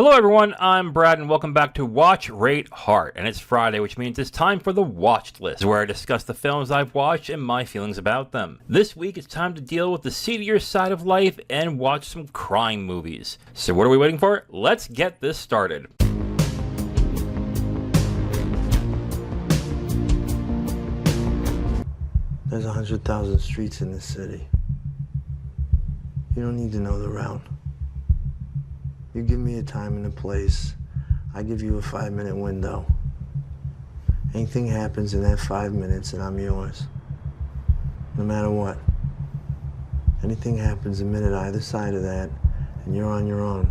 Hello everyone, I'm Brad and welcome back to Watch, Rate, Heart. And it's Friday, which means it's time for the Watched List, where I discuss the films I've watched and my feelings about them. This week it's time to deal with the seedier side of life and watch some crime movies. So what are we waiting for? Let's get this started. There's 100,000 streets in this city. You don't need to know the route. You give me a time and a place, I give you a 5-minute window. Anything happens in that 5 minutes and I'm yours. No matter what. Anything happens a minute either side of that and you're on your own.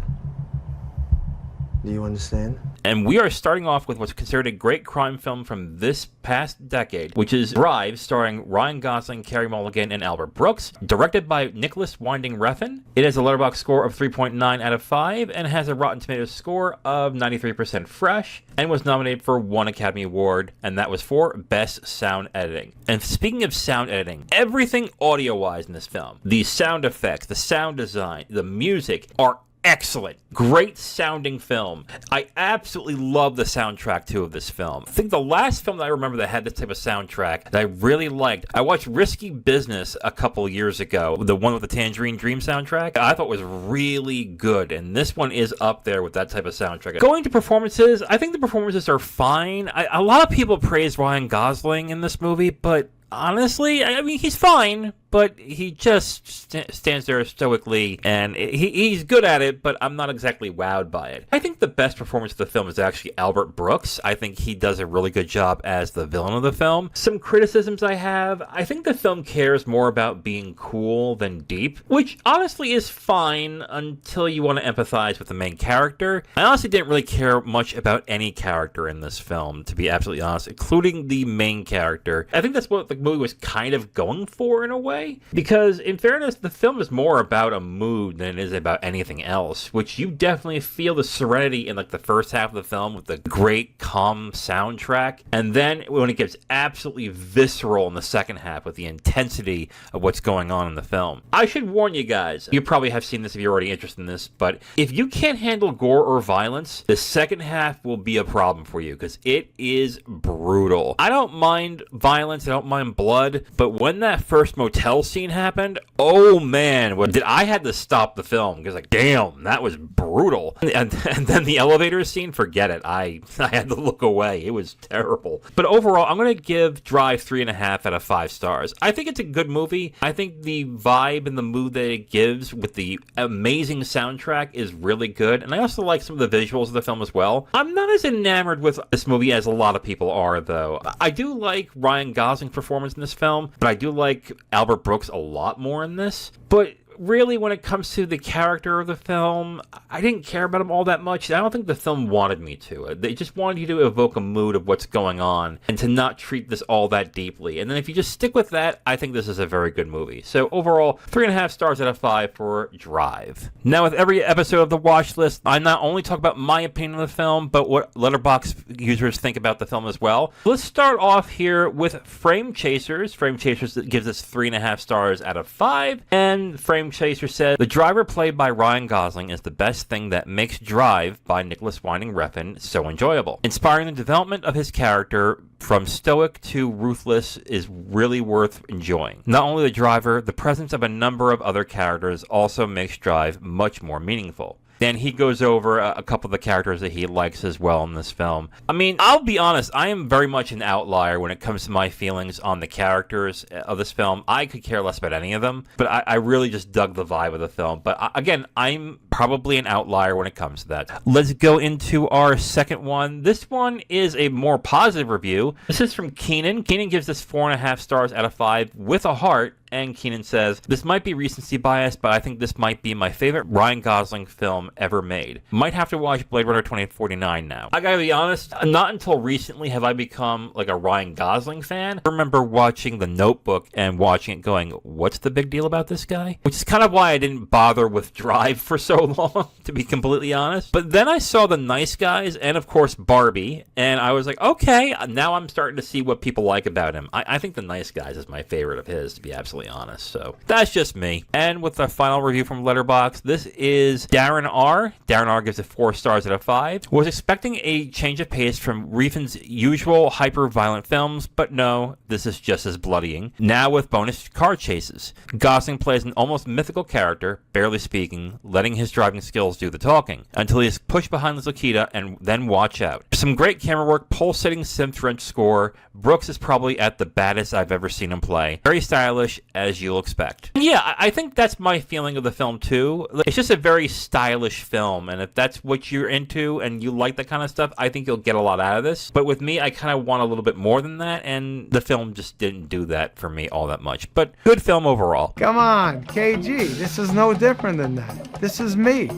Do you understand? And we are starting off with what's considered a great crime film from this past decade, which is Drive, starring Ryan Gosling, Carey Mulligan, and Albert Brooks, directed by Nicolas Refn. It has a Letterboxd score of 3.9 out of 5 and has a Rotten Tomatoes score of 93% fresh, and was nominated for one Academy Award, and that was for Best Sound Editing. And speaking of sound editing, everything audio-wise in this film, the sound effects, the sound design, the music are excellent. Great sounding film. I absolutely love the soundtrack too of this film. I think the last film that I remember that had this type of soundtrack that I really liked, I watched Risky Business a couple years ago, the one with the Tangerine Dream soundtrack. I thought was really good, and this one is up there with that type of soundtrack. Going to performances, I think the performances are fine. A lot of people praise Ryan Gosling in this movie, but honestly, I mean, he's fine, but he just stands there stoically, and he's good at it, but I'm not exactly wowed by it. I think the best performance of the film is actually Albert Brooks. I think he does a really good job as the villain of the film. Some criticisms I have, I think the film cares more about being cool than deep, which honestly is fine until you want to empathize with the main character. I honestly didn't really care much about any character in this film, to be absolutely honest, including the main character. I think that's what the movie was kind of going for in a way. Because, in fairness, the film is more about a mood than it is about anything else, which you definitely feel the serenity in, like, the first half of the film with the great, calm soundtrack, and then when it gets absolutely visceral in the second half with the intensity of what's going on in the film. I should warn you guys, you probably have seen this if you're already interested in this, but if you can't handle gore or violence, the second half will be a problem for you, because it is brutal. I don't mind violence, I don't mind blood, but when that first motel scene happened, oh man, I had to stop the film because, like, damn, that was brutal. And then the elevator scene, forget it. I had to look away. It was terrible. But overall, I'm going to give Drive 3.5 out of 5 stars. I think it's a good movie. I think the vibe and the mood that it gives with the amazing soundtrack is really good. And I also like some of the visuals of the film as well. I'm not as enamored with this movie as a lot of people are, though. I do like Ryan Gosling's performance in this film, but I do like Albert Brooks a lot more in this, but really, when it comes to the character of the film, I didn't care about him all that much. I don't think the film wanted me to. They just wanted you to evoke a mood of what's going on and to not treat this all that deeply. And then if you just stick with that, I think this is a very good movie. So overall, 3.5 stars out of 5 for Drive. Now, with every episode of the Watch List, I not only talk about my opinion of the film, but what Letterboxd users think about the film as well. Let's start off here with Frame Chasers. Frame Chasers gives us 3.5 stars out of 5, and Frame Chaser said, the driver played by Ryan Gosling is the best thing that makes Drive by Nicolas Refn so enjoyable. Inspiring the development of his character from stoic to ruthless is really worth enjoying. Not only the driver, the presence of a number of other characters also makes Drive much more meaningful. Then he goes over a couple of the characters that he likes as well in this film. I mean, I'll be honest, I am very much an outlier when it comes to my feelings on the characters of this film. I could care less about any of them, but I really just dug the vibe of the film. But again, I'm probably an outlier when it comes to that. Let's go into our second one. This one is a more positive review. This is from Keenan. Keenan gives this 4.5 stars out of 5 with a heart. And Keenan says, this might be recency bias, but I think this might be my favorite Ryan Gosling film ever made. Might have to watch Blade Runner 2049 now. I gotta be honest, not until recently have I become like a Ryan Gosling fan. I remember watching The Notebook and watching it going, what's the big deal about this guy? Which is kind of why I didn't bother with Drive for so long, to be completely honest. But then I saw The Nice Guys and, of course, Barbie, and I was like, okay, now I'm starting to see what people like about him. I think The Nice Guys is my favorite of his, to be absolutely brutally honest. So that's just me. And with the final review from Letterboxd, this is Darren R. Darren R gives it 4 stars out of 5. Was expecting a change of pace from Refn's usual hyper-violent films, but no, this is just as bloodying. Now with bonus car chases. Gosling plays an almost mythical character, barely speaking, letting his driving skills do the talking, until he is pushed behind the Lakita and then watch out. Some great camera work, pulsating synth-wrench score. Brooks is probably at the baddest I've ever seen him play. Very stylish, as you'll expect. Yeah, I think that's my feeling of the film too. It's just a very stylish film, and if that's what you're into and you like that kind of stuff, I think you'll get a lot out of this. But with me, I kind of want a little bit more than that, and the film just didn't do that for me all that much. But good film overall. Come on, KG, this is no different than that. This is me.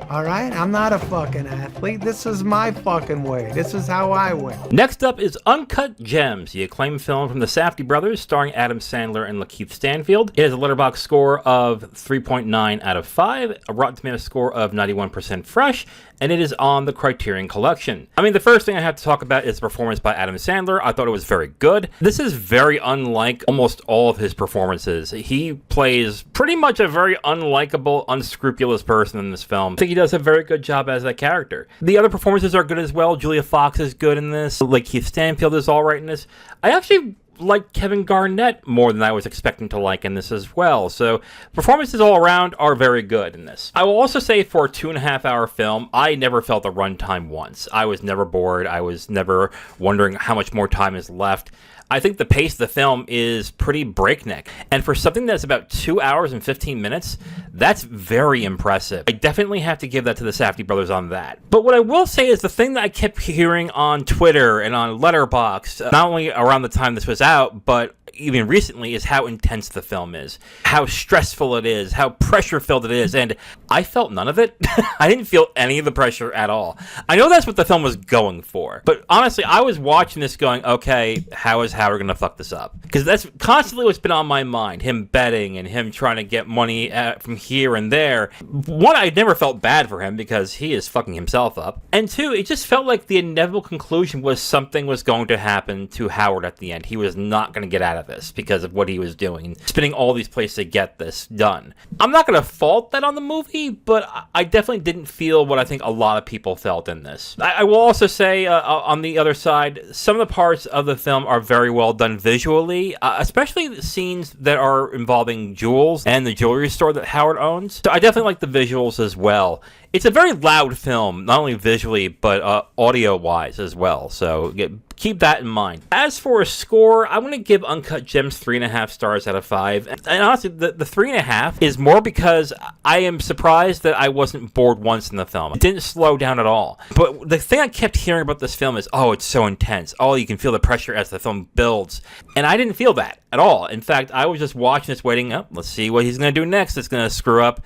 All right? I'm not a fucking athlete. This is my fucking way. This is how I win. Next up is Uncut Gems, the acclaimed film from the Safdie brothers, starring Adam Sandler and Lakeith Stanfield. It has a Letterboxd score of 3.9 out of 5, a Rotten Tomatoes score of 91% fresh, and it is on the Criterion Collection. I mean, the first thing I have to talk about is the performance by Adam Sandler. I thought it was very good. This is very unlike almost all of his performances. He plays pretty much a very unlikable, unscrupulous person in this film. I think he does a very good job as that character. The other performances are good as well. Julia Fox is good in this. Lakeith Stanfield is all right in this. I actually like Kevin Garnett more than I was expecting to like in this as well. So performances all around are very good in this. I will also say for a 2.5-hour film, I never felt the runtime once. I was never bored. I was never wondering how much more time is left. I think the pace of the film is pretty breakneck. And for something that's about 2 hours and 15 minutes, that's very impressive. I definitely have to give that to the Safdie brothers on that. But what I will say is the thing that I kept hearing on Twitter and on Letterboxd, not only around the time this was out, but even recently, is how intense the film is, how stressful it is, how pressure-filled it is, and I felt none of it. I didn't feel any of the pressure at all. I know that's what the film was going for, but honestly, I was watching this going, okay, how is Howard going to fuck this up? Because that's constantly what's been on my mind, him betting and him trying to get money from here and there. One, I never felt bad for him because he is fucking himself up, and two, it just felt like the inevitable conclusion was something was going to happen to Howard at the end. He was not going to get out of this because of what he was doing, spinning all these places to get this done. I'm not going to fault that on the movie, but I definitely didn't feel what I think a lot of people felt in this. I will also say, on the other side, some of the parts of the film are very well done visually, especially the scenes that are involving jewels and the jewelry store that Howard owns. So I definitely like the visuals as well. It's a very loud film, not only visually, but audio-wise as well, so keep that in mind. As for a score, I'm going to give Uncut Gems 3.5 stars out of 5. And honestly, the 3.5 is more because I am surprised that I wasn't bored once in the film. It didn't slow down at all. But the thing I kept hearing about this film is, oh, it's so intense. Oh, you can feel the pressure as the film builds. And I didn't feel that at all. In fact, I was just watching this waiting, let's see what he's going to do next. It's going to screw up.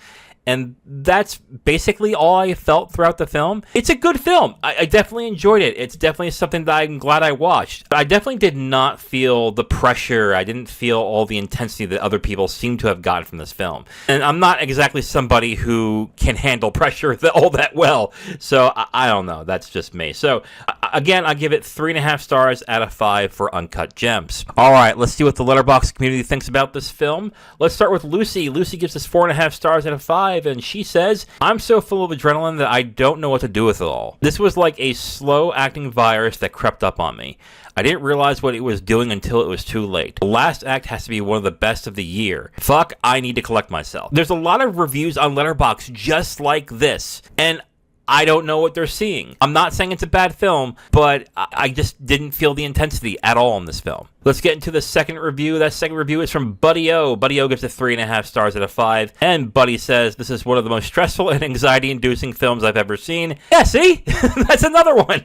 And that's basically all I felt throughout the film. It's a good film. I definitely enjoyed it. It's definitely something that I'm glad I watched. I definitely did not feel the pressure. I didn't feel all the intensity that other people seem to have gotten from this film. And I'm not exactly somebody who can handle pressure all that well. So I don't know. That's just me. So again, I give it 3.5 stars out of 5 for Uncut Gems. All right, let's see what the Letterboxd community thinks about this film. Let's start with Lucy. Lucy gives us 4.5 stars out of 5. And she says, I'm so full of adrenaline that I don't know what to do with it all. This was like a slow-acting virus that crept up on me. I didn't realize what it was doing until it was too late. The last act has to be one of the best of the year. Fuck, I need to collect myself. There's a lot of reviews on Letterboxd just like this, and I don't know what they're seeing. I'm not saying it's a bad film, but I just didn't feel the intensity at all in this film. Let's get into the second review. That second review is from Buddy O. Buddy O gives it 3.5 stars out of 5. And Buddy says, this is one of the most stressful and anxiety-inducing films I've ever seen. Yeah, see? That's another one.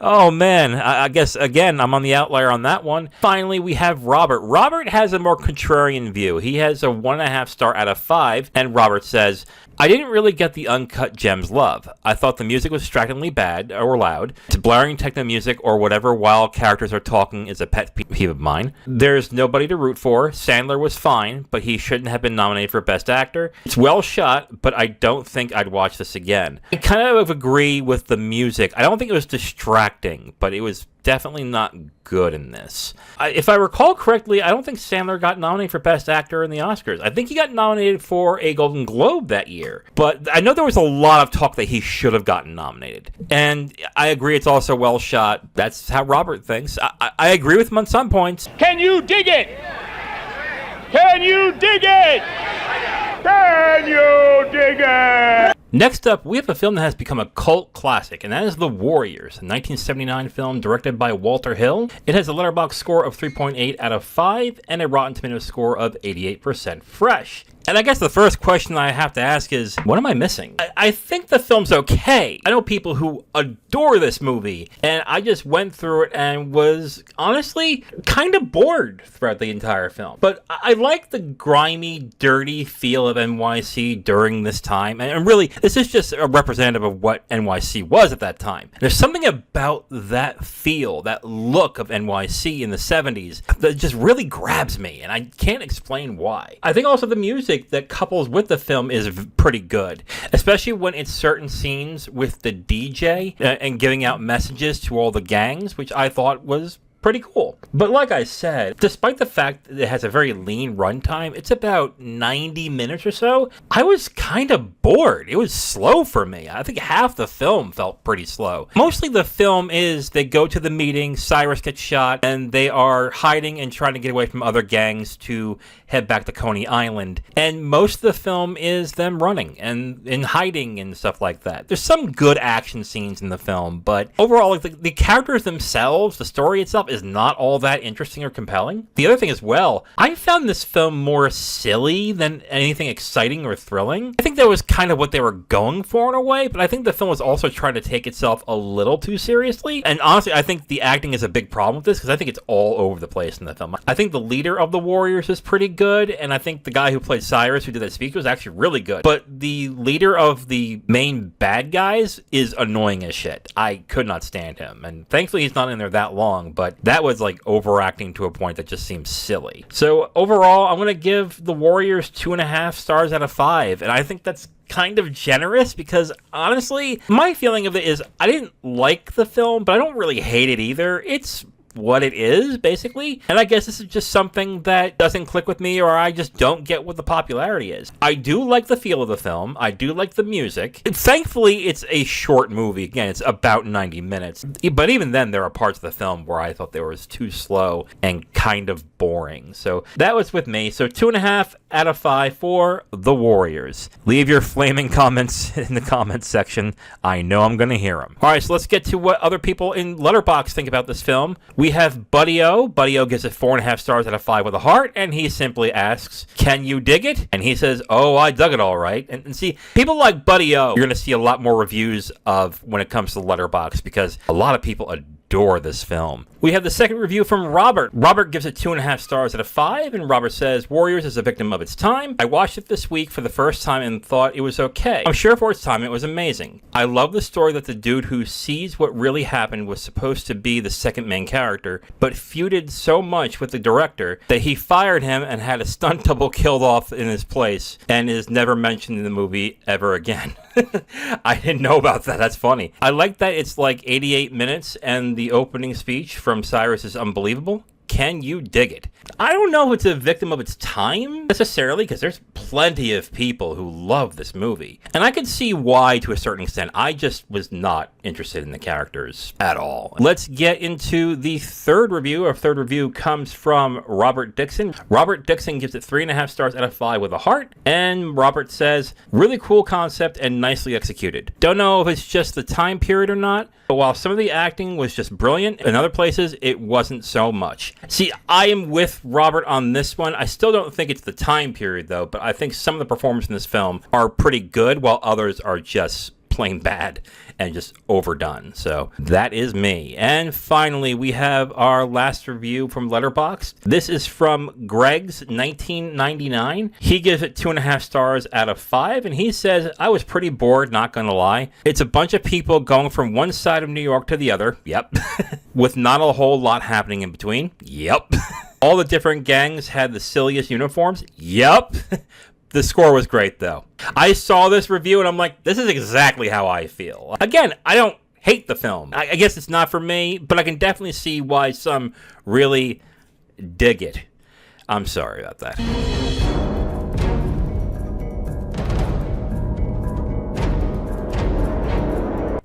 Oh, man. I guess, again, I'm on the outlier on that one. Finally, we have Robert. Robert has a more contrarian view. He has a 1.5 star out of 5. And Robert says, I didn't really get the Uncut Gems love. I thought the music was distractingly bad or loud. It's blaring techno music or whatever while characters are talking is a pet peeve of mine. There's nobody to root for. Sandler was fine, but he shouldn't have been nominated for Best Actor. It's well shot, but I don't think I'd watch this again. I kind of agree with the music. I don't think it was distracting, but it was definitely not good in this. If I recall correctly, I don't think Sandler got nominated for Best Actor in the Oscars. I think he got nominated for a Golden Globe that year. But I know there was a lot of talk that he should have gotten nominated. And I agree it's also well shot. That's how Robert thinks. I agree with him on some points. Can you dig it? Can you dig it? Can you dig it? Next up, we have a film that has become a cult classic, and that is The Warriors, a 1979 film directed by Walter Hill. It has a Letterboxd score of 3.8 out of 5 and a Rotten Tomatoes score of 88% fresh. And I guess the first question I have to ask is, what am I missing? I think the film's okay. I know people who adore this movie, and I just went through it and was honestly kind of bored throughout the entire film. But I like the grimy, dirty feel of NYC during this time, and really, this is just a representative of what NYC was at that time. There's something about that feel, that look of NYC in the 70s that just really grabs me, and I can't explain why. I think also the music that couples with the film is pretty good, especially when it's certain scenes with the DJ and giving out messages to all the gangs, which I thought was pretty cool. But like I said, despite the fact that it has a very lean runtime, it's about 90 minutes or so, I was kind of bored. It was slow for me. I think half the film felt pretty slow. Mostly the film is they go to the meeting, Cyrus gets shot, and they are hiding and trying to get away from other gangs to head back to Coney Island. And most of the film is them running and hiding and stuff like that. There's some good action scenes in the film, but overall, like the characters themselves, the story itself, is not all that interesting or compelling. The other thing as well, I found this film more silly than anything exciting or thrilling. I think that was kind of what they were going for in a way, but I think the film was also trying to take itself a little too seriously. And honestly, I think the acting is a big problem with this because I think it's all over the place in the film. I think the leader of the Warriors is pretty good, and I think the guy who played Cyrus, who did that speech, was actually really good. But the leader of the main bad guys is annoying as shit. I could not stand him, and thankfully he's not in there that long, but that was like overacting to a point that just seems silly. So overall, I'm going to give The Warriors 2.5 stars out of 5, and I think that's kind of generous because honestly, my feeling of it is I didn't like the film, but I don't really hate it either. It's what it is, basically. And I guess this is just something that doesn't click with me, or I just don't get what the popularity is. I do like the feel of the film. I do like the music. Thankfully, it's a short movie. Again, it's about 90 minutes. But even then, there are parts of the film where I thought they were too slow and kind of boring. So that was with me. So 2.5 out of 5 for The Warriors. Leave your flaming comments in the comments section. I know I'm going to hear them. All right, so let's get to what other people in Letterboxd think about this film. We have Buddy O. Buddy O gives it 4.5 stars out of 5 with a heart, and he simply asks, can you dig it? And he says, oh, I dug it all right. And see, people like Buddy O, you're going to see a lot more reviews of when it comes to Letterboxd because a lot of people adore this film. We have the second review from Robert. Robert gives it 2.5 stars out of 5, and Robert says, Warriors is a victim of its time. I watched it this week for the first time and thought it was okay. I'm sure for its time it was amazing. I love the story that the dude who sees what really happened was supposed to be the second main character, but feuded so much with the director that he fired him and had a stunt double killed off in his place and is never mentioned in the movie ever again. I didn't know about that. That's funny. I like that it's like 88 minutes and the opening speech from Cyrus is unbelievable. Can you dig it? I don't know if it's a victim of its time necessarily, because there's plenty of people who love this movie. And I can see why to a certain extent. I just was not interested in the characters at all. Let's get into the third review. Our third review comes from Robert Dixon. Robert Dixon gives it 3.5 stars out of 5 with a heart. And Robert says, really cool concept and nicely executed. Don't know if it's just the time period or not, but while some of the acting was just brilliant, in other places it wasn't so much. See, I am with Robert on this one. I still don't think it's the time period, though, but I think some of the performances in this film are pretty good, while others are just plain bad and just overdone. So that is me. And finally, we have our last review from Letterboxd. This is from Greg's 1999. He gives it 2.5 stars out of 5, and he says, I was pretty bored, not gonna lie. It's a bunch of people going from one side of New York to the other. Yep. With not a whole lot happening in between. Yep. All the different gangs had the silliest uniforms. Yep. The score was great, though. I saw this review, and I'm like, this is exactly how I feel. Again, I don't hate the film. I guess it's not for me, but I can definitely see why some really dig it. I'm sorry about that.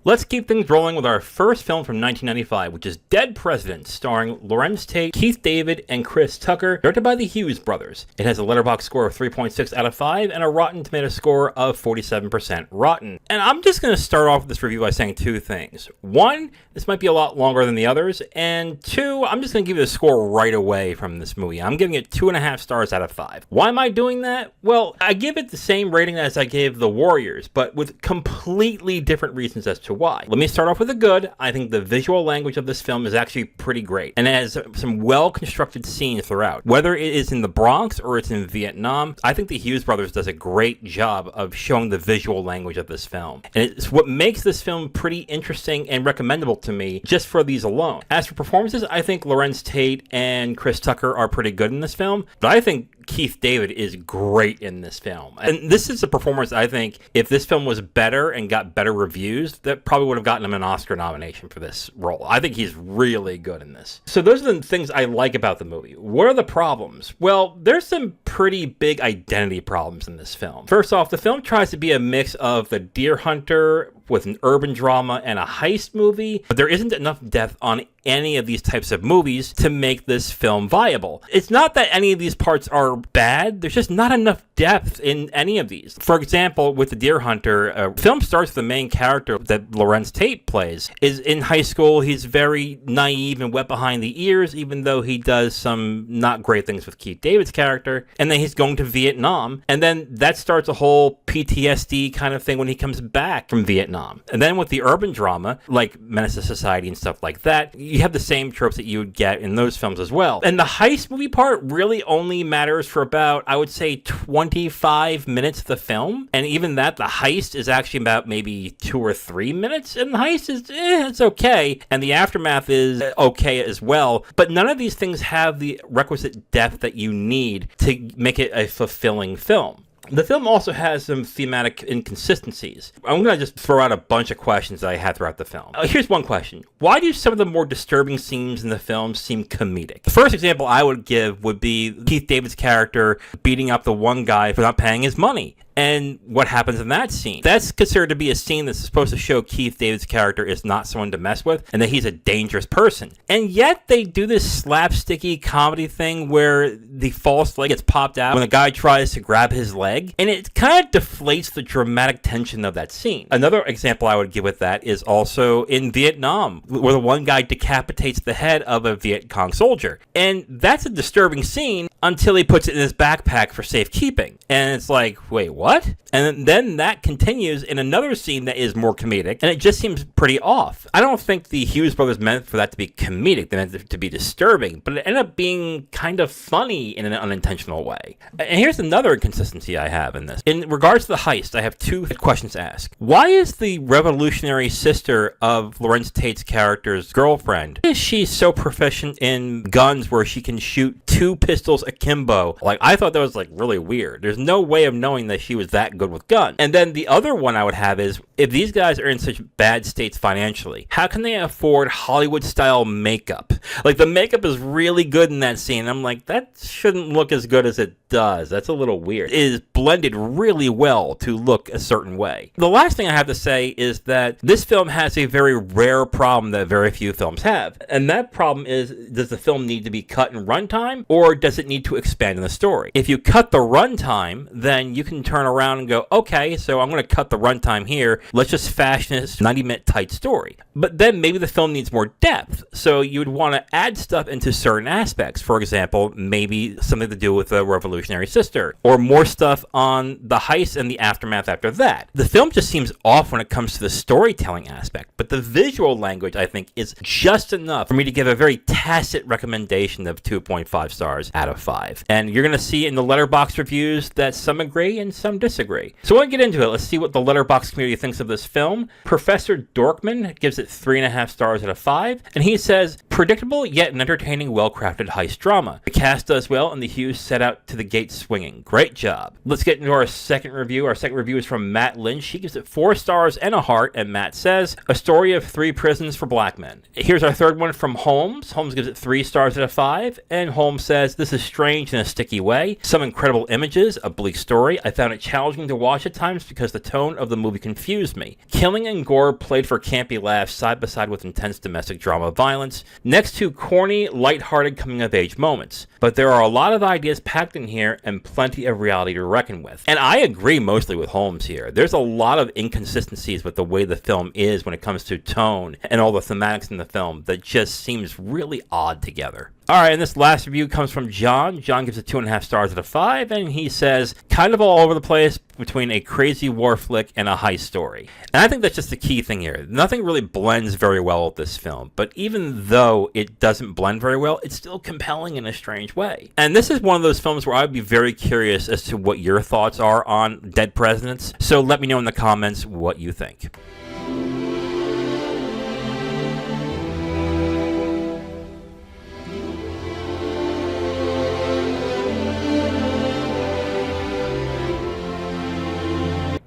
Let's keep things rolling with our first film from 1995, which is Dead Presidents, starring Larenz Tate, Keith David, and Chris Tucker, directed by the Hughes brothers. It has a Letterboxd score of 3.6 out of 5 and a Rotten Tomato score of 47% rotten. And I'm just going to start off this review by saying two things. One, this might be a lot longer than the others, and two, I'm just going to give you a score right away from this movie. I'm giving it 2.5 stars out of 5. Why am I doing that? Well, I give it the same rating as I gave The Warriors, but with completely different reasons as to why. Let me start off with the good. I think the visual language of this film is actually pretty great, and it has some well-constructed scenes throughout. Whether it is in the Bronx or it's in Vietnam, I think the Hughes brothers does a great job of showing the visual language of this film. And it's what makes this film pretty interesting and recommendable to me just for these alone. As for performances, I think Larenz Tate and Chris Tucker are pretty good in this film, but I think Keith David is great in this film. And this is a performance I think if this film was better and got better reviews, that probably would have gotten him an Oscar nomination for this role. I think he's really good in this. So those are the things I like about the movie. What are the problems? Well, there's some pretty big identity problems in this film. First off, the film tries to be a mix of the deer hunter with an urban drama and a heist movie, but there isn't enough depth on any of these types of movies to make this film viable. It's not that any of these parts are bad, there's just not enough depth in any of these. For example, with the Deer Hunter, film starts with the main character that Larenz Tate plays is in high school. He's very naive and wet behind the ears, even though he does some not great things with Keith David's character, and then he's going to Vietnam, and then that starts a whole PTSD kind of thing when he comes back from Vietnam. And then with the urban drama, like Menace to Society and stuff like that, you have the same tropes that you would get in those films as well. And the heist movie part really only matters for about, I would say, 25 minutes of the film. And even that, the heist is actually about maybe 2 or 3 minutes. And the heist is, it's okay. And the aftermath is okay as well. But none of these things have the requisite depth that you need to make it a fulfilling film. The film also has some thematic inconsistencies. I'm going to just throw out a bunch of questions that I had throughout the film. Here's one question. Why do some of the more disturbing scenes in the film seem comedic? The first example I would give would be Keith David's character beating up the one guy for not paying his money. And what happens in that scene? That's considered to be a scene that's supposed to show Keith David's character is not someone to mess with and that he's a dangerous person. And yet they do this slapsticky comedy thing where the false leg gets popped out when the guy tries to grab his leg. And it kind of deflates the dramatic tension of that scene. Another example I would give with that is also in Vietnam, where the one guy decapitates the head of a Viet Cong soldier. And that's a disturbing scene until he puts it in his backpack for safekeeping. And it's like, wait, what? And then that continues in another scene that is more comedic, and it just seems pretty off. I don't think the Hughes brothers meant for that to be comedic. They meant it to be disturbing, but it ended up being kind of funny in an unintentional way. And here's another inconsistency I have in this. In regards to the heist, I have two questions to ask. Why is the revolutionary sister of Larenz Tate's character's girlfriend, is she so proficient in guns where she can shoot 2 pistols akimbo? Like, I thought that was like really weird. There's no way of knowing that she was that good with guns. And then the other one I would have is, if these guys are in such bad states financially, how can they afford Hollywood-style makeup? Like, the makeup is really good in that scene. I'm like, that shouldn't look as good as it does. That's a little weird. It is blended really well to look a certain way. The last thing I have to say is that this film has a very rare problem that very few films have. And that problem is, does the film need to be cut in runtime, or does it need to expand in the story? If you cut the runtime, then you can turn around and go, okay, so I'm going to cut the runtime here. Let's just fashion this 90-minute tight story. But then maybe the film needs more depth. So you would want to add stuff into certain aspects. For example, maybe something to do with the revolutionary sister, or more stuff on the heist and the aftermath after that. The film just seems off when it comes to the storytelling aspect, but the visual language, I think, is just enough for me to give a very tacit recommendation of 2.5 stars out of 5. And you're going to see in the Letterboxd reviews that some agree and some disagree. So I want to get into it. Let's see what the Letterboxd community thinks of this film. Professor Dorkman gives it 3.5 stars out of 5, and he says, Predictable yet an entertaining, well-crafted heist drama. The cast does well and the Hughes set out to the gate swinging. Great job. Let's get into our second review. Our second review is from Matt Lynch. He gives it 4 stars and a heart, and Matt says, a story of 3 prisons for black men. Here's our third one from Holmes. Holmes gives it 3 stars out of 5, and Holmes says, this is strange in a sticky way. Some incredible images, a bleak story. I found it challenging to watch at times because the tone of the movie confused me. Killing and gore played for campy laughs side by side with intense domestic drama violence, next to corny, lighthearted coming-of-age moments. But there are a lot of ideas packed in here and plenty of reality to reckon with. And I agree mostly with Holmes here. There's a lot of inconsistencies with the way the film is when it comes to tone and all the thematics in the film that just seems really odd together. Alright, and this last review comes from John. John gives it 2.5 stars out of 5, and he says, kind of all over the place between a crazy war flick and a heist story. And I think that's just the key thing here. Nothing really blends very well with this film, but even though it doesn't blend very well, it's still compelling in a strange way. And this is one of those films where I'd be very curious as to what your thoughts are on Dead Presidents, so let me know in the comments what you think.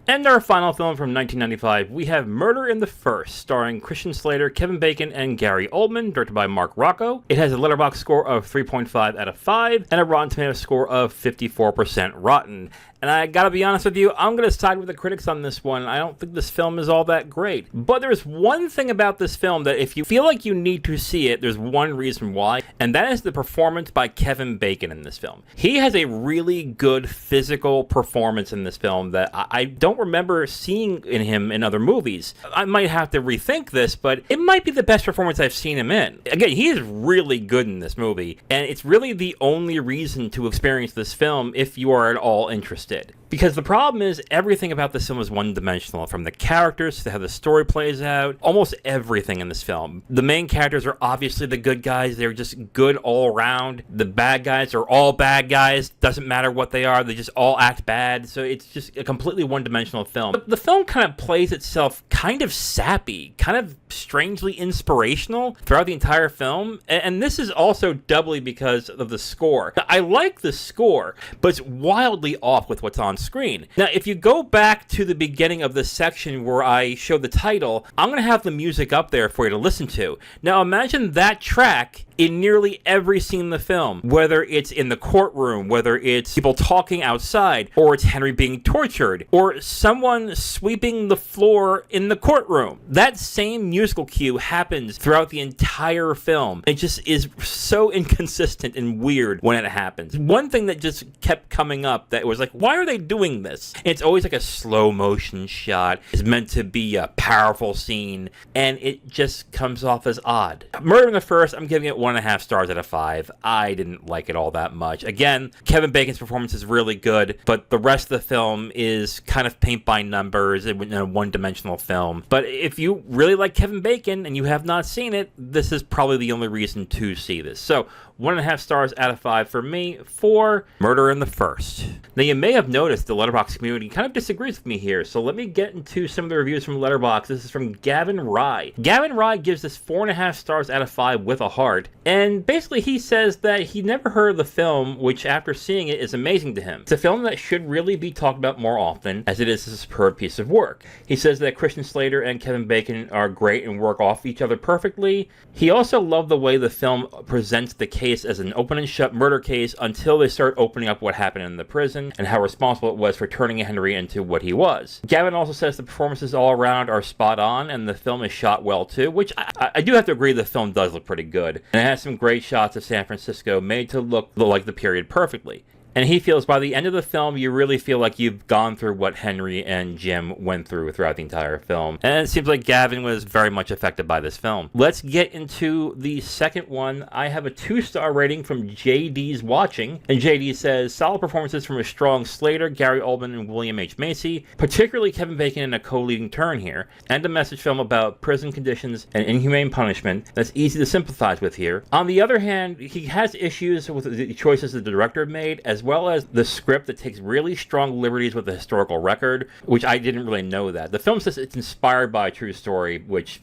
And our final film from 1995, we have Murder in the First, starring Christian Slater, Kevin Bacon, and Gary Oldman, directed by Marc Rocco. It has a Letterboxd score of 3.5 out of 5, and a Rotten Tomatoes score of 54% rotten. And I gotta be honest with you, I'm gonna side with the critics on this one. I don't think this film is all that great. But there's one thing about this film that if you feel like you need to see it, there's one reason why, and that is the performance by Kevin Bacon in this film. He has a really good physical performance in this film that I don't remember seeing in him in other movies. I might have to rethink this, but it might be the best performance I've seen him in. Again, he is really good in this movie, and it's really the only reason to experience this film if you are at all interested. Because the problem is, everything about this film is one-dimensional, from the characters to how the story plays out, almost everything in this film. The main characters are obviously the good guys, they're just good all around. The bad guys are all bad guys, doesn't matter what they are, they just all act bad, so it's just a completely one-dimensional film. But the film kind of plays itself kind of sappy, kind of strangely inspirational throughout the entire film, and this is also doubly because of the score. Now, I like the score, but it's wildly off with what's on screen. Now, if you go back to the beginning of this section where I show the title, I'm going to have the music up there for you to listen to. Now, imagine that track in nearly every scene in the film, whether it's in the courtroom, whether it's people talking outside, or it's Henry being tortured, or someone sweeping the floor in the courtroom. That same musical cue happens throughout the entire film. It just is so inconsistent and weird when it happens. One thing that just kept coming up that was like, why are they doing this? And it's always like a slow motion shot. It's meant to be a powerful scene, and it just comes off as odd. Murder in the First, I'm giving it 1.5 stars out of 5. I didn't like it all that much. Again, Kevin Bacon's performance is really good, but the rest of the film is kind of paint by numbers in a one-dimensional film. But if you really like Kevin Bacon and you have not seen it, this is probably the only reason to see this. So 1.5 stars out of 5 for me for Murder in the First. Now, you may have noticed the Letterboxd community kind of disagrees with me here, so let me get into some of the reviews from Letterboxd. This is from Gavin Rye. Gavin Rye gives this 4.5 stars out of 5 with a heart, and basically he says that he never heard of the film, which after seeing it is amazing to him. It's a film that should really be talked about more often, as it is a superb piece of work. He says that Christian Slater and Kevin Bacon are great and work off each other perfectly. He also loved the way the film presents the case as an open and shut murder case until they start opening up what happened in the prison and how responsible it was for turning Henry into what he was. Gavin also says the performances all around are spot on and the film is shot well too, which I do have to agree the film does look pretty good. And it has some great shots of San Francisco made to look like the period perfectly. And he feels by the end of the film, you really feel like you've gone through what Henry and Jim went through throughout the entire film. And it seems like Gavin was very much affected by this film. Let's get into the second one. I have a 2-star rating from JD's Watching. And JD says, solid performances from a strong Slater, Gary Oldman, and William H. Macy, particularly Kevin Bacon in a co-leading turn here, and a message film about prison conditions and inhumane punishment that's easy to sympathize with here. On the other hand, he has issues with the choices the director made, as well as the script that takes really strong liberties with the historical record, which I didn't really know that. The film says it's inspired by a true story, which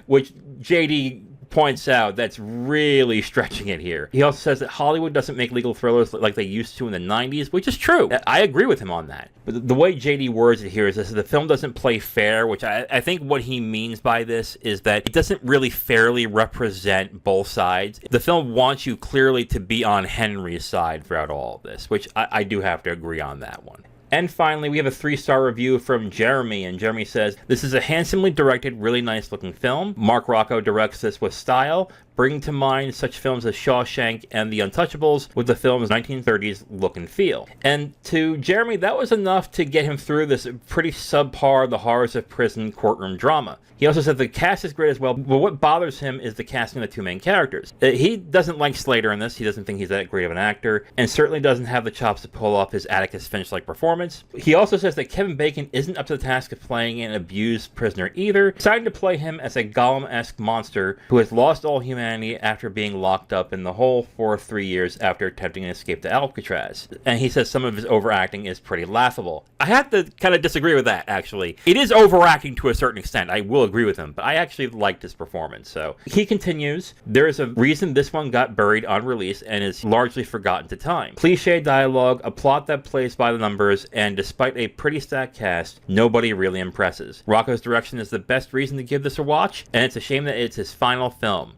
JD points out that's really stretching it here. He also says that Hollywood doesn't make legal thrillers like they used to in the 90s, which is true. I agree with him on that. But the way JD words it here is this: the film doesn't play fair, which I think what he means by this is that it doesn't really fairly represent both sides. The film wants you clearly to be on Henry's side throughout all of this, which I do have to agree on that one. And finally, we have a 3-star review from Jeremy, and Jeremy says, "This is a handsomely directed, really nice-looking film. Marc Rocco directs this with style, bringing to mind such films as Shawshank and The Untouchables with the film's 1930s look and feel." And to Jeremy, that was enough to get him through this pretty subpar The Horrors of Prison courtroom drama. He also said the cast is great as well, but what bothers him is the casting of the two main characters. He doesn't like Slater in this. He doesn't think he's that great of an actor, and certainly doesn't have the chops to pull off his Atticus Finch-like performance. He also says that Kevin Bacon isn't up to the task of playing an abused prisoner either, deciding to play him as a Gollum-esque monster who has lost all humanity after being locked up in the hole for 3 years after attempting an escape to Alcatraz. And he says some of his overacting is pretty laughable. I have to kind of disagree with that, actually. It is overacting to a certain extent. I will agree with him, but I actually liked his performance. So he continues, "There is a reason this one got buried on release and is largely forgotten to time. Cliche dialogue, a plot that plays by the numbers, and despite a pretty stacked cast, nobody really impresses. Rocco's direction is the best reason to give this a watch, and it's a shame that it's his final film."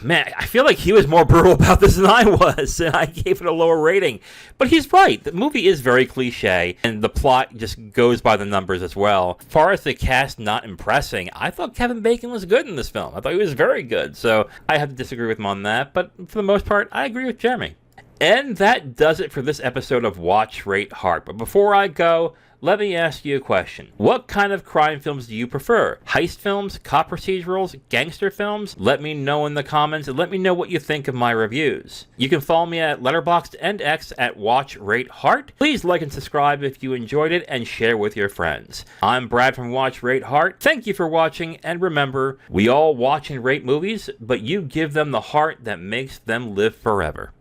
Man, I feel like he was more brutal about this than I was, and I gave it a lower rating. But he's right. The movie is very cliche, and the plot just goes by the numbers as well. As far as the cast not impressing, I thought Kevin Bacon was good in this film. I thought he was very good, so I have to disagree with him on that. But for the most part, I agree with Jeremy. And that does it for this episode of Watch, Rate, Heart. But before I go, let me ask you a question. What kind of crime films do you prefer? Heist films, cop procedurals, gangster films? Let me know in the comments, and let me know what you think of my reviews. You can follow me at Letterboxd and X at Watch, Rate, Heart. Please like and subscribe if you enjoyed it, and share with your friends. I'm Brad from Watch, Rate, Heart. Thank you for watching, and remember, we all watch and rate movies, but you give them the heart that makes them live forever.